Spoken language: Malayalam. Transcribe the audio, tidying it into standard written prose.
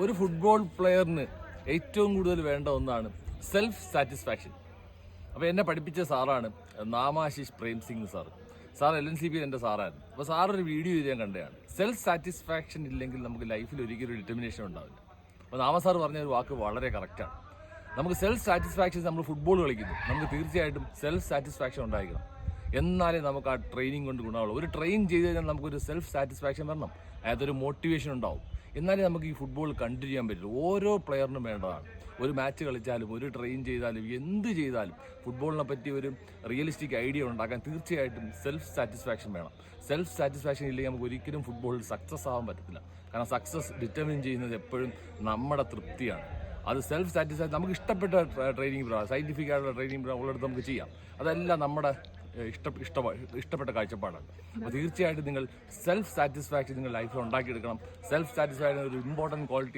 ഒരു ഫുട്ബോൾ പ്ലെയറിന് ഏറ്റവും കൂടുതൽ വേണ്ട ഒന്നാണ് സെൽഫ് സാറ്റിസ്ഫാക്ഷൻ. അപ്പോൾ എന്നെ പഠിപ്പിച്ച സാറാണ് Namashish Prem Singh sir. Sir LNCB എൻ്റെ സാറായിരുന്നു. അപ്പോൾ സാറൊരു വീഡിയോ ഞാൻ കണ്ടതാണ്. സെൽഫ് സാറ്റിസ്ഫാക്ഷൻ ഇല്ലെങ്കിൽ നമുക്ക് ലൈഫിൽ ഒരിക്കലും ഒരു ഡിറ്റർമിനേഷൻ ഉണ്ടാവില്ല. അപ്പോൾ നാമ സാർ പറഞ്ഞ ഒരു വാക്ക് വളരെ കറക്റ്റാണ്. നമുക്ക് സെൽഫ് സാറ്റിസ്ഫാക്ഷൻ, നമ്മൾ ഫുട്ബോൾ കളിക്കുന്നു, നമുക്ക് തീർച്ചയായിട്ടും സെൽഫ് സാറ്റിസ്ഫാക്ഷൻ ഉണ്ടായിരിക്കണം. എന്നാലേ നമുക്ക് ആ ട്രെയിനിങ് കൊണ്ട് ഗുണമുള്ളൂ. ഒരു ട്രെയിൻ ചെയ്ത് കഴിഞ്ഞാൽ നമുക്കൊരു സെൽഫ് സാറ്റിസ്ഫാക്ഷൻ വരണം, അതൊരു മോട്ടിവേഷൻ ഉണ്ടാവും. എന്നാലേ നമുക്ക് ഈ ഫുട്ബോൾ കണ്ടിന്യൂ ചെയ്യാൻ പറ്റുള്ളൂ. ഓരോ പ്ലെയറിനും വേണ്ടതാണ്. ഒരു മാച്ച് കളിച്ചാലും ഒരു ട്രെയിൻ ചെയ്താലും എന്ത് ചെയ്താലും ഫുട്ബോളിനെ പറ്റി ഒരു റിയലിസ്റ്റിക് ഐഡിയ ഉണ്ടാക്കാൻ തീർച്ചയായിട്ടും സെൽഫ് സാറ്റിസ്ഫാക്ഷൻ വേണം. സെൽഫ് സാറ്റിസ്ഫാക്ഷൻ ഇല്ലെങ്കിൽ നമുക്ക് ഒരിക്കലും ഫുട്ബോളിൽ സക്സസ് ആവാൻ പറ്റത്തില്ല. കാരണം സക്സസ് ഡിറ്റർമിൻ ചെയ്യുന്നത് എപ്പോഴും നമ്മുടെ തൃപ്തിയാണ്. അത് സെൽഫ് സാറ്റിസ്ഫാക്ഷൻ, നമുക്ക് ഇഷ്ടപ്പെട്ട ട്രെയിനിങ് പ്രോഗ്രാം, സയൻറ്റിഫിക് ആയിട്ടുള്ള ട്രെയിനിങ് പ്രോഗ്രാം ഉള്ളിടത്ത് നമുക്ക് ചെയ്യാം. അതെല്ലാം നമ്മുടെ ഇഷ്ടപ്പെട്ട കാഴ്ചപ്പാടാണ്. അപ്പോൾ തീർച്ചയായിട്ടും നിങ്ങൾ സെൽഫ് സാറ്റിസ്ഫാക്ഷൻ നിങ്ങൾ ലൈഫിൽ ഉണ്ടാക്കിയെടുക്കണം. സെൽഫ് സാറ്റിസ്ഫാക്ഷൻ ഒരു ഇമ്പോർട്ടൻറ്റ് ക്വാളിറ്റി